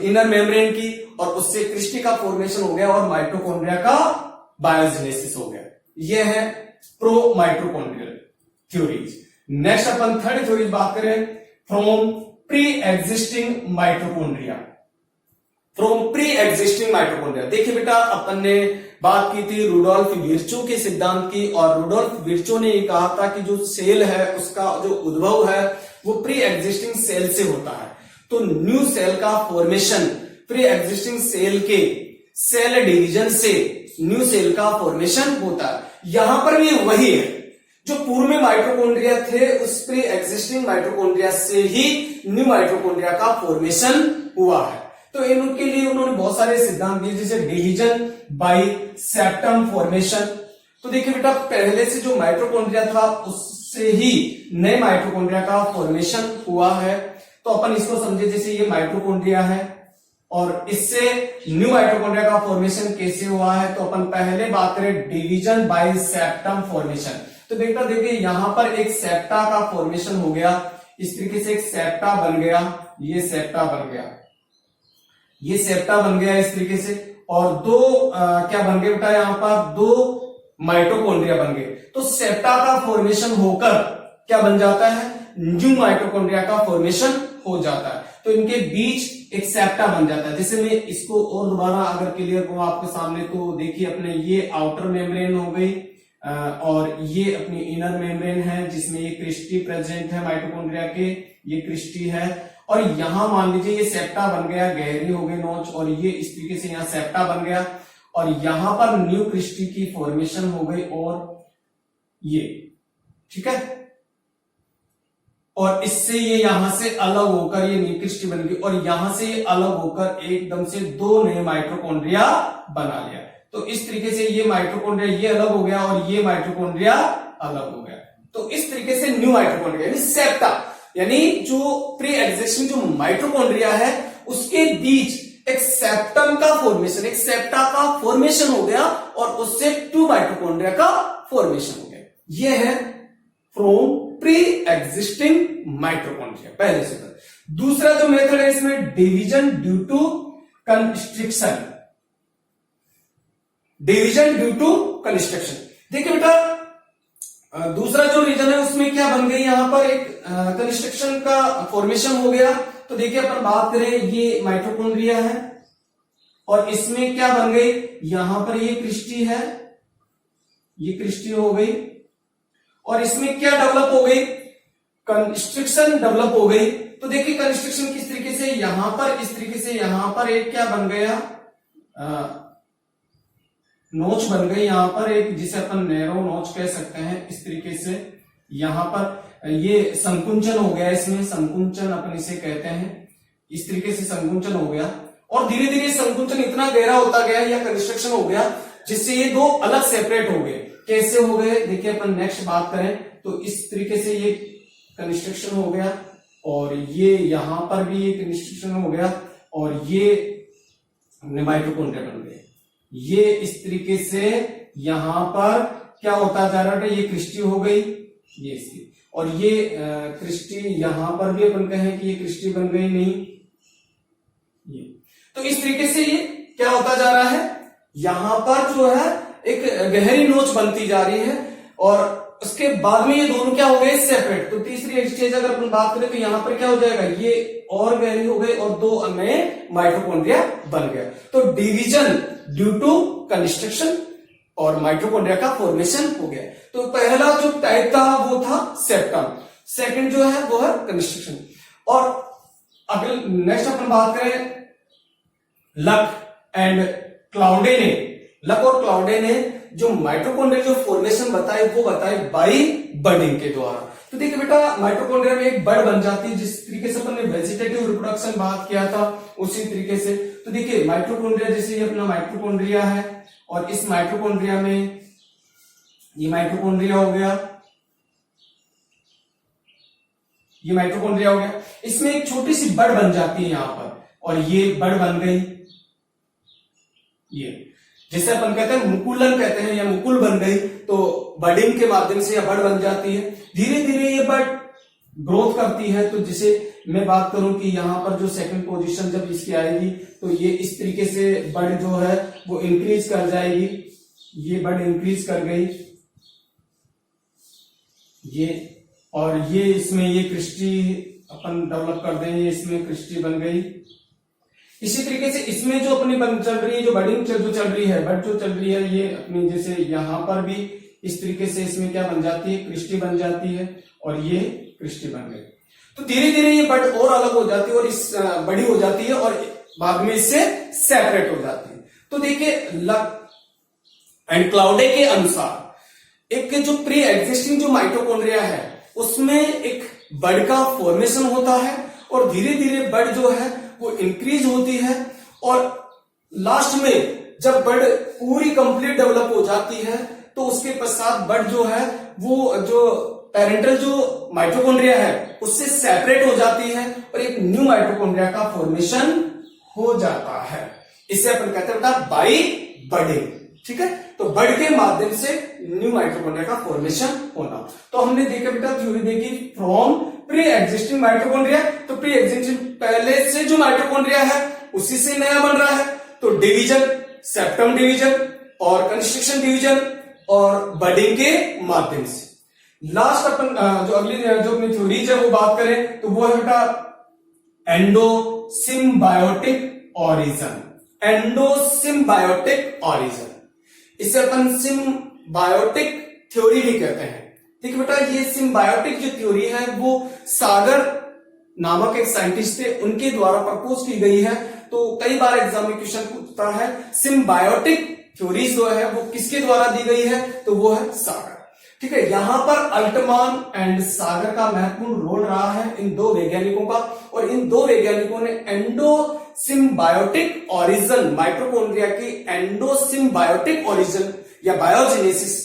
इनर मेम्ब्रेन की, और उससे क्रिस्टी का फॉर्मेशन हो गया और माइटोकॉन्ड्रिया का बायोजेनेसिस हो गया। यह है प्रो माइटोकॉन्ड्रियल थ्योरीज। नेक्स्ट अपन थर्ड थ्योरीज बात करें, from pre existing mitochondria. From pre existing mitochondria, देखिए बेटा, अपन ने बात की थी रुडोल्फ विर्चो के सिद्धांत की, और रुडोल्फ विर्चो ने ये कहा था कि जो सेल है उसका जो उद्भव है वो प्री एग्जिस्टिंग सेल से होता है। तो न्यू सेल का फॉर्मेशन प्री एग्जिस्टिंग सेल के सेल डिवीजन से न्यू सेल का फॉर्मेशन होता है। यहां पर भी वही है, जो पूर्व में माइटोकॉन्ड्रिया थे उस प्री एग्जिस्टिंग माइटोकॉन्ड्रिया से ही न्यू माइटोकॉन्ड्रिया का फॉर्मेशन हुआ है। तो इनके लिए उन्होंने बहुत सारे सिद्धांत दिए, जैसे डिवीजन बाय सेप्टम फॉर्मेशन। तो देखिए बेटा, पहले से जो माइटोकॉन्ड्रिया था उससे ही नए माइटोकॉन्ड्रिया का फॉर्मेशन हुआ है। तो अपन इसको समझे जैसे ये माइटोकॉन्ड्रिया है और इससे न्यू माइटोकॉन्ड्रिया का फॉर्मेशन कैसे हुआ है। तो अपन पहले बात करें डिवीजन बाय सेप्टम फॉर्मेशन। तो बेटा देखिए, यहां पर एक सेप्टा का फॉर्मेशन हो गया, इस तरीके से एक सेप्टा बन गया, ये सेप्टा बन गया, ये सेप्टा बन गया इस तरीके से, और दो क्या बन गए बेटा, यहां पर दो माइटोकॉन्ड्रिया बन गए। तो सेप्टा का फॉर्मेशन होकर क्या बन जाता है, न्यू माइटोकॉन्ड्रिया का फॉर्मेशन हो जाता है। तो इनके बीच एक सेप्टा बन जाता है। जैसे मैं इसको और दोबारा अगर क्लियर करूं आपके सामने, तो देखिए अपने ये आउटर मेम्ब्रेन हो गई और ये अपनी इनर मेम्ब्रेन है जिसमें ये क्रिस्टी प्रेजेंट है माइटोकॉन्ड्रिया के, ये क्रिस्टी है, और यहां मान लीजिए ये सेप्टा बन गया, गहरी हो गई नोच, और ये इस तरीके से यहां सेप्टा बन गया और यहां पर न्यू क्रिस्टी की फॉर्मेशन हो गई, और ये ठीक है, और इससे ये यहां से अलग होकर ये न्यू क्रिस्टी बन गई और यहां से ये अलग होकर एकदम से दो नए माइटोकॉन्ड्रिया बना लिया। तो इस तरीके से ये माइटोकॉन्ड्रिया ये अलग हो गया और ये माइटोकॉन्ड्रिया अलग हो गया। तो इस तरीके से न्यू माइटोकॉन्ड्रिया यानी सेप्टा, यानी जो प्री एग्जिस्टिंग जो माइटोकॉन्ड्रिया है उसके बीच एक सेप्टम का फॉर्मेशन, एक सेप्टा का फॉर्मेशन हो गया और उससे टू माइटोकॉन्ड्रिया का फॉर्मेशन हो गया। यह है फ्रॉम प्री एग्जिस्टिंग माइटोकॉन्ड्रिया, पहले से। दूसरा जो मेथड है इसमें division due to constriction, division due to construction. देखिए बेटा, दूसरा जो रीजन है उसमें क्या बन गई, यहां पर एक कंस्ट्रक्शन का फॉर्मेशन हो गया। तो देखिए अपन बात करें, ये माइटोकॉन्ड्रिया है और इसमें क्या बन गई, यहां पर ये क्रिस्टी है, ये क्रिस्टी हो गई और इसमें क्या डेवलप हो गई, कंस्ट्रक्शन डेवलप हो गई। तो देखिए कंस्ट्रक्शन किस तरीके से, यहां पर इस तरीके से यहां पर एक क्या बन गया, नोच बन गई, यहां पर एक जिसे अपन नैरो नोच कह सकते हैं, इस तरीके से यहां पर ये संकुंचन हो गया, इसमें संकुंचन अपन इसे कहते हैं, इस तरीके से संकुंचन हो गया और धीरे धीरे संकुंचन इतना गहरा होता गया या कंस्ट्रक्शन हो गया जिससे ये दो अलग सेपरेट हो गए। कैसे हो गए, देखिए अपन नेक्स्ट बात करें तो इस तरीके से ये कंस्ट्रक्शन हो गया और ये यहां पर भी ये कंस्ट्रक्शन हो गया और ये माइटोकॉन्ड्रिया बन गए। ये इस तरीके से यहां पर क्या होता जा रहा है, ये क्रिस्टी हो गई, ये इसकी, और ये क्रिस्टी यहां पर भी अपन कहें कि ये क्रिस्टी बन गई, नहीं ये। तो इस तरीके से ये क्या होता जा रहा है, यहां पर जो है एक गहरी नोच बनती जा रही है और उसके बाद में ये दोनों क्या हो गए, सेपरेट। तो तीसरी स्टेज अगर अपन बात करें तो यहां पर क्या हो जाएगा, ये और गहरी हो गई और दो नए माइटोकॉन्ड्रिया बन गया। तो डिवीजन ड्यू टू कंस्ट्रक्शन और माइटोकॉन्ड्रिया का फॉर्मेशन हो गया। तो पहला जो टाइप था वो था सेप्टम, सेकंड जो है वो है कंस्ट्रक्शन। और अगले नेक्स्ट अपन बात करें, लक एंड क्लाउडे ने लक और क्लाउडे ने जो माइटोकॉन्ड्रिया जो फॉर्मेशन बताई वो बताई बाई बडिंग के द्वारा। तो देखिए बेटा, माइटोकॉन्ड्रिया में एक बड बन जाती है, जिस तरीके से अपन ने वेजिटेटिव रिप्रोडक्शन बात किया था उसी तरीके से। तो देखिए माइटोकॉन्ड्रिया, जैसे ये अपना माइटोकॉन्ड्रिया है और इस माइटोकॉन्ड्रिया में ये माइटोकॉन्ड्रिया हो गया, ये माइटोकॉन्ड्रिया हो गया, इसमें एक छोटी सी बड बन जाती है यहां पर, और ये बड बन गई, ये जिसे अपन कहते हैं मुकुलन कहते हैं, या मुकुल बन गई। तो बडिंग के माध्यम से यह बड बन जाती है। धीरे धीरे ये बड ग्रोथ करती है। तो जिसे मैं बात करूं कि यहां पर जो सेकंड पोजीशन जब इसकी आएगी तो ये इस तरीके से बड जो है वो इंक्रीज कर जाएगी, ये बड इंक्रीज कर गई, ये, और ये इसमें ये क्रिस्टी अपन डेवलप कर देंगे, इसमें क्रिस्टी बन गई। इसी तरीके से इसमें जो अपनी बन चल रही है, जो बडिंग जो चल रही है, बड जो चल रही है, ये अपनी जैसे यहां पर भी इस तरीके से इसमें क्या बन जाती है, क्रिस्टी बन जाती है, और ये क्रिस्टी बन गई। तो धीरे धीरे ये बड और अलग हो जाती है और इस बड़ी हो जाती है और बाद में इससे सेपरेट हो जाती है। तो देखिए लक एंड क्लाउडे के अनुसार एक जो प्री एग्जिस्टिंग जो माइटोकॉन्ड्रिया है उसमें एक बड का फॉर्मेशन होता है और धीरे धीरे बड जो है वो इंक्रीज होती है, और लास्ट में जब बड पूरी कंप्लीट डेवलप हो जाती है तो उसके पश्चात बड जो है वो जो पेरेंटल जो माइटोकॉन्ड्रिया है उससे सेपरेट हो जाती है और एक न्यू माइटोकॉन्ड्रिया का फॉर्मेशन हो जाता है। इसे अपन कहते हैं बाई बडिंग, ठीक है। तो बड के माध्यम से न्यू माइटोकॉन्ड्रिया का फॉर्मेशन होना। तो हमने देखा बेटा थ्योरी देखी फ्रॉम प्री एग्जिस्टिंग माइटोकॉन्ड्रिया। तो प्री एग्जिस्टिंग पहले से जो माइटोकॉन्ड्रिया है उसी से नया बन रहा है। तो डिवीजन, सेप्टम डिवीजन और कंस्ट्रक्शन डिवीजन और बडिंग के माध्यम से। लास्ट अपन जो अगली जो अपनी थ्योरीज है वो बात करें तो वो है बेटा एंडोसिम्बायोटिक ऑरिजन। एंडोसिम्बायोटिक ऑरिजन, इसे अपन सिम्बायोटिक थ्योरी भी कहते हैं। ठीक बेटा, ये सिम्बायोटिक जो थ्योरी है वो सागर नामक एक साइंटिस्ट थे, उनके द्वारा प्रपोज की गई है। तो कई बार एग्जाम में क्वेश्चन पूछता है सिम्बायोटिक थ्योरीज जो है वो किसके द्वारा दी गई है, तो वो है सागर। ठीक है, यहां पर अल्टमान एंड सागर का महत्वपूर्ण रोल रहा है इन दो वैज्ञानिकों का, और इन दो वैज्ञानिकों ने एंडोसिम्बायोटिक ओरिजिन, माइटोकॉन्ड्रिया की एंडोसिम्बायोटिक ओरिजिन या बायोजेनेसिस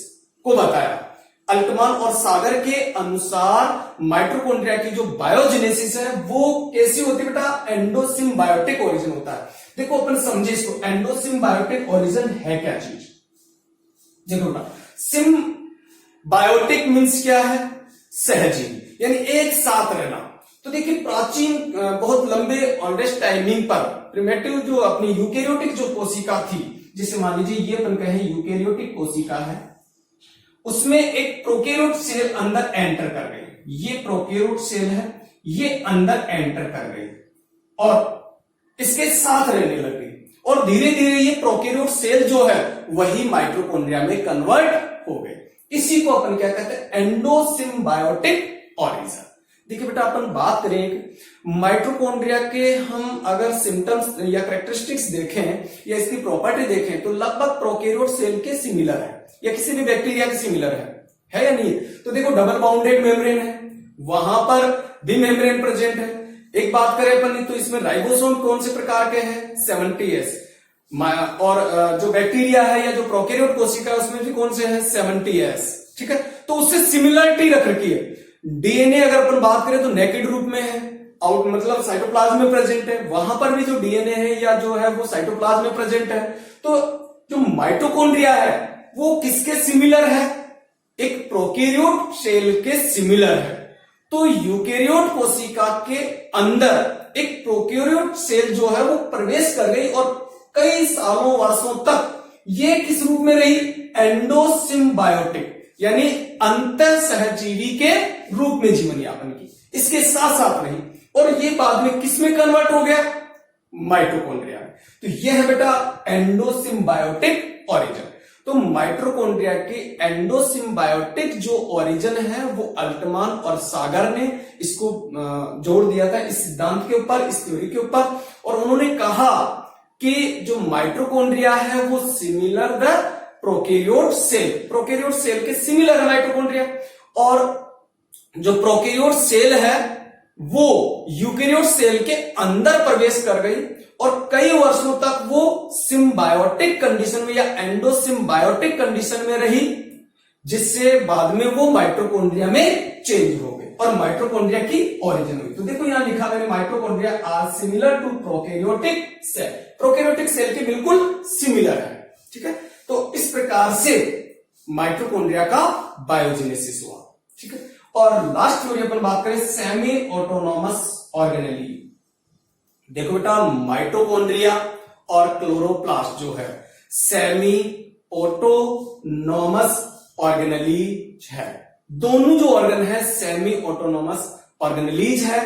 को बताया। अल्टमान और सागर के अनुसार माइटोकॉन्ड्रिया की जो बायोजेनेसिस है वो कैसी होती है बेटा, एंडोसिम्बायोटिक ओरिजिन होता है। देखो अपन समझे इसको, एंडोसिम्बायोटिक ओरिजिन है क्या चीज। देखो बेटा, सिम्बायोटिक मीन्स क्या है, सहजीवी, यानी एक साथ रहना। तो देखिए प्राचीन बहुत लंबे ऑलरेस्ट टाइमिंग पर प्रिमेटिव जो अपनी यूकेरियोटिक जो कोशिका थी, जिसे मान लीजिए ये अपन कहें यूकेरियोटिक कोशिका है, उसमें एक प्रोकैरियोट सेल अंदर एंटर कर गई। ये प्रोकैरियोट सेल है, ये अंदर एंटर कर गई और इसके साथ रहने लग गई, और धीरे धीरे ये प्रोकैरियोट सेल जो है वही माइटोकॉन्ड्रिया में कन्वर्ट हो गए। इसी को अपन क्या कहते हैं, एंडोसिम्बायोटिक ऑरिजिन। देखिए बेटा, अपन बात करें माइटोकॉन्ड्रिया के, हम अगर सिम्टम्स या कैरेक्टरिस्टिक्स देखें या इसकी प्रॉपर्टी देखें तो लगभग प्रोकैरियोट सेल के सिमिलर है या किसी भी बैक्टीरिया के सिमिलर है या नहीं। तो देखो डबल बाउंडेड मेम्ब्रेन है, वहां पर भी मेम्ब्रेन प्रेजेंट है। एक बात करें अपन तो इसमें राइबोसोम कौन से प्रकार के हैं, 70S, और जो बैक्टीरिया है या जो प्रोकैरियोट कोशिका है उसमें भी कौन से हैं, 70S। ठीक है, तो उससे सिमिलरिटी रख रखी है। डीएनए अगर अपन बात करें तो नेकेड रूप में है, आउट मतलब साइटोप्लाज्म में प्रेजेंट है, वहां पर भी जो डीएनए है या जो है वो साइटोप्लाज्म में प्रेजेंट है। तो जो माइटोकॉन्ड्रिया है वो किसके सिमिलर है, एक प्रोकैरियोट सेल के सिमिलर है। तो यूकेरियोट कोशिका के अंदर एक प्रोकैरियोट सेल जो है वो प्रवेश कर गई और कई सालों वर्षों तक ये किस रूप में रही, एंडोसिम्बायोटिक यानी अंतर सहजीवी के रूप में जीवन यापन की, इसके साथ साथ रही, और ये बाद में किस में कन्वर्ट हो गया, माइटोकॉन्ड्रिया में। तो यह है बेटा एंडोसिम्बायोटिक ओरिजिन। तो माइटोकॉन्ड्रिया की एंडोसिम्बायोटिक जो ओरिजिन है वो अल्टमान और सागर ने इसको जोड़ दिया था इस सिद्धांत के ऊपर, इस थ्योरी के ऊपर, और उन्होंने कहा कि जो माइटोकॉन्ड्रिया है वो सिमिलर द प्रोकैरियोट सेल के सिमिलर है माइटोकॉन्ड्रिया, और जो प्रोकैरियोट सेल है वो यूकेरियोट सेल के अंदर प्रवेश कर गई और कई वर्षों तक वो सिम्बायोटिक कंडीशन में या एंडोसिम्बायोटिक कंडीशन में रही, जिससे बाद में वो माइटोकॉन्ड्रिया में चेंज हो गई और माइटोकॉन्ड्रिया की ओरिजिन हुई। तो देखो यहां लिखा मैंने, mitochondria are similar to prokaryotic cell, prokaryotic cell के बिल्कुल सिमिलर है। ठीक है, तो इस प्रकार से माइटोकॉन्ड्रिया का बायोजेनेसिस हुआ। ठीक है, और लास्ट थ्योरी अपन बात करें सेमी ऑटोनॉमस ऑर्गेनेली। देखो बेटा, माइटोकॉन्ड्रिया और क्लोरोप्लास्ट जो है सेमी ऑटोनॉमस ऑर्गेनेलीज है। दोनों जो ऑर्गन है सेमी ऑटोनॉमस ऑर्गेनेलीज है,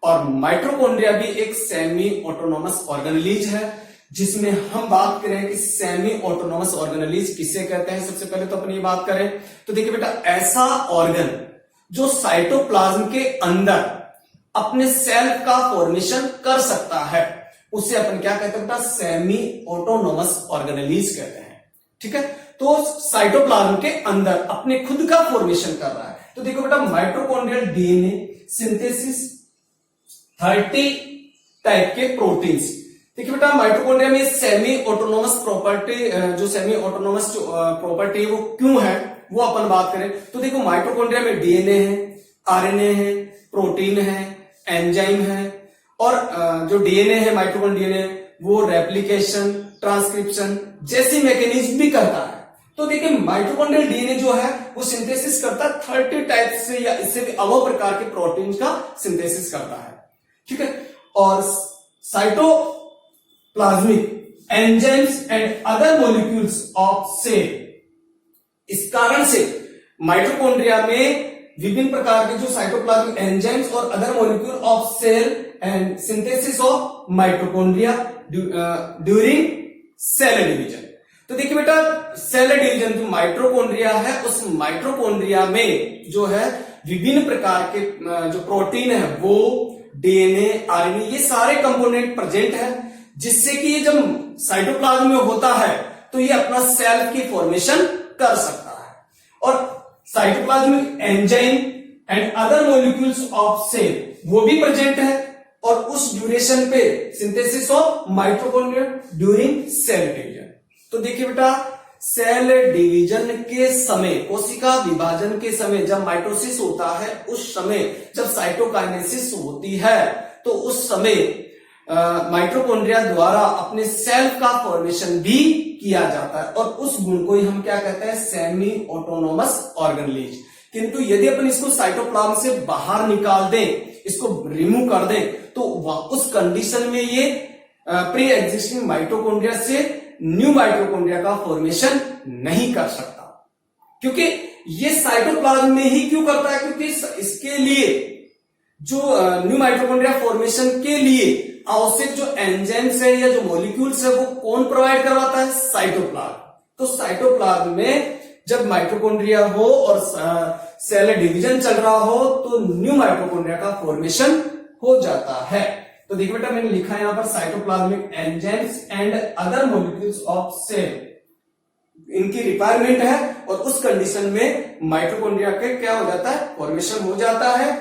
और माइटोकॉन्ड्रिया भी एक सेमी ऑटोनॉमस ऑर्गेनेलीज है, जिसमें हम बात करें कि सेमी ऑटोनॉमस ऑर्गेनेलीज किसे कहते हैं। सबसे पहले तो अपन ये बात करें तो देखिए बेटा, ऐसा ऑर्गन जो साइटोप्लाज्म के अंदर अपने सेल्फ का फॉर्मेशन कर सकता है, उसे अपन क्या कहते हैं बेटा, सेमी ऑटोनॉमस ऑर्गेनेलीज कहते हैं। ठीक है, तो साइटोप्लाज्म के अंदर अपने खुद का फॉर्मेशन कर रहा है। तो देखो बेटा, माइटोकॉन्ड्रियल डीएनए सिंथेसिस 30 टाइप के प्रोटीन्स। देखिए बेटा, माइटोकॉन्ड्रिया में सेमी ऑटोनॉमस प्रॉपर्टी, जो सेमी ऑटोनॉमस प्रॉपर्टी है वो क्यों है, वो अपन बात करें तो देखो, माइटोकॉन्ड्रिया में डीएनए है, आरएनए है, प्रोटीन है, एंजाइम है, और जो डीएनए है, माइटोकॉन्ड्रियल डीएनए, वो रेप्लिकेशन, ट्रांसक्रिप्शन जैसी मैकेनिज्म भी करता है। तो देखिए, माइटोकॉन्ड्रियल डीएनए जो है वो सिंथेसिस करता है 30 टाइप से या इससे भी अबव प्रकार के प्रोटीन का सिंथेसिस करता है। ठीक है, और cytoplasmic enzymes and other molecules of cell, इस कारण से माइटोकॉन्ड्रिया में विभिन्न प्रकार के जो साइटोप्लाज्मिक एंजाइम्स और other molecule of cell and synthesis of mitochondria during cell division. तो देखिए बेटा, सेल डिवीजन जो माइटोकॉन्ड्रिया है, उस माइटोकॉन्ड्रिया में जो है विभिन्न प्रकार के जो प्रोटीन है वो डीएनए, आरएनए, ये सारे कंपोनेंट प्रेजेंट है, जिससे कि ये जब साइटोप्लाज्म में होता है तो ये अपना सेल की फॉर्मेशन कर सकता है। और cytoplasmic enzyme and other molecules of cell वो भी प्रेजेंट है, और उस ड्यूरेशन पे synthesis of mitochondria during cell division. तो देखिए बेटा, सेल डिवीजन के समय, कोशिका विभाजन के समय जब माइटोसिस होता है, उस समय जब साइटोकाइनेसिस होती है, तो उस समय माइटोकॉन्ड्रिया द्वारा अपने सेल्फ का फॉर्मेशन भी किया जाता है, और उस गुण को ही हम क्या कहते हैं, सेमी ऑटोनॉमस ऑर्गेनेलीज। किंतु यदि अपन इसको साइटोप्लाज्म से बाहर निकाल दें, इसको रिमूव कर दें, तो उस कंडीशन में ये प्री एग्जिस्टिंग माइटोकॉन्ड्रिया से न्यू माइटोकॉन्ड्रिया का फॉर्मेशन नहीं कर सकता। क्योंकि ये साइटोप्लाज्म में ही क्यों करता है, क्योंकि इसके लिए जो न्यू माइटोकॉन्ड्रिया फॉर्मेशन के लिए आवश्यक जो एंजाइम्स है या जो मॉलिक्यूल्स है वो कौन प्रोवाइड करवाता है, साइटोप्लाज्म। तो साइटोप्लाज्म में जब माइटोकॉन्ड्रिया हो और सेल डिवीजन चल रहा हो तो न्यू माइटोकॉन्ड्रिया का फॉर्मेशन हो जाता है। तो देखिए बेटा, मैंने लिखा है यहां पर cytoplasmic enzymes and other molecules of cell, इनकी रिक्वायरमेंट है, और उस कंडीशन में माइटोकॉन्ड्रिया के क्या हो जाता है, फॉर्मेशन हो जाता है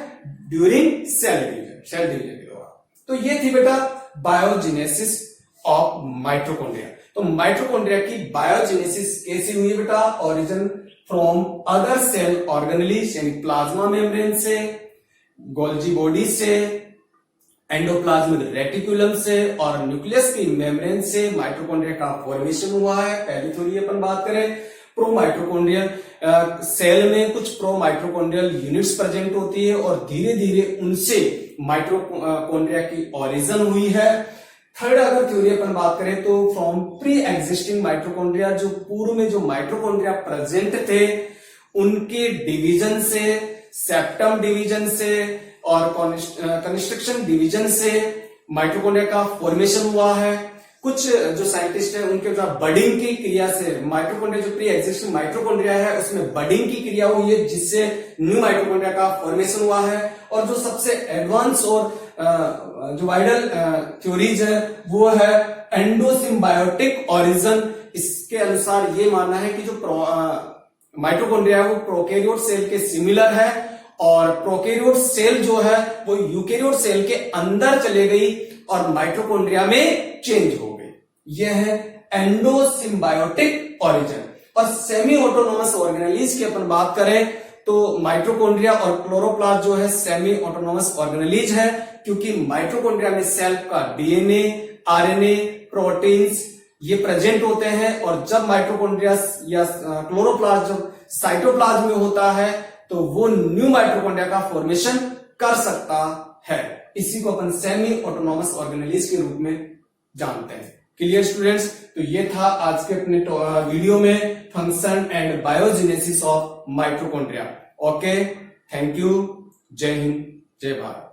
ड्यूरिंग सेल डिवीजन के दौरान। तो ये थी बेटा बायोजेनेसिस ऑफ माइटोकॉन्ड्रिया। तो माइटोकॉन्ड्रिया की बायोजेनेसिस कैसे हुई बेटा, origin from other cell organelles यानी प्लाज्मा मेम्ब्रेन से, गोल्जी बॉडी से, एंडोप्लाज्मिक रेटिकुलम से और न्यूक्लियस की मेम्ब्रेन से माइटोकॉन्ड्रिया का फॉर्मेशन हुआ है। पहली थ्योरी अपन बात करें, प्रो माइटोकॉन्ड्रियल सेल में कुछ प्रो माइटोकॉन्ड्रियल यूनिट्स प्रेजेंट होती है और धीरे धीरे उनसे माइटोकॉन्ड्रिया की ओरिजिन हुई है। थर्ड अगर थ्योरी अपन बात करें तो फ्रॉम प्री एग्जिस्टिंग माइटोकॉन्ड्रिया, जो पूर्व में जो माइटोकॉन्ड्रिया प्रेजेंट थे उनके डिवीजन से, सेप्टम डिवीजन से और कंस्ट्रक्शन डिवीजन से माइटोकॉन्ड्रिया का फॉर्मेशन हुआ है। कुछ जो साइंटिस्ट है उनके द्वारा बडिंग की क्रिया से माइटोकॉन्ड्रिया, जो प्री एग्जिस्टिंग माइटोकॉन्ड्रिया है उसमें बडिंग की क्रिया हुई है, जिससे न्यू माइटोकॉन्ड्रिया का फॉर्मेशन हुआ है। और जो सबसे एडवांस और जो वाइडल थ्योरीज है वो है एंडोसिम्बायोटिक ओरिजिन। इसके अनुसार ये मानना है कि जो माइटोकॉन्ड्रिया है वो प्रोकैरियोट सेल के सिमिलर है और प्रोकैरियोट सेल जो है वो यूकैरियोट सेल के अंदर चले गई और माइटोकॉन्ड्रिया में चेंज हो गई। यह है एंडोसिम्बायोटिक ओरिजिन। और सेमी ऑटोनोमस ऑर्गेनेलिज की अपन बात करें तो माइटोकॉन्ड्रिया और क्लोरोप्लास्ट जो है सेमी ऑटोनोमस ऑर्गेनेलिज है, क्योंकि माइटोकॉन्ड्रिया में सेल का डीएनए, आरएनए, प्रोटीन्स ये प्रेजेंट होते हैं और जब माइटोकॉन्ड्रिया या क्लोरोप्लास्ट जब साइटोप्लाज्म में होता है तो वो न्यू माइटोकॉन्ड्रिया का फॉर्मेशन कर सकता है। इसी को अपन सेमी ऑटोनोमस ऑर्गेनेलिज के रूप में जानते हैं। Clear students? तो ये था आज के अपने वीडियो में function and biogenesis of mitochondria. Okay, thank you. जय हिंद, जय भारत।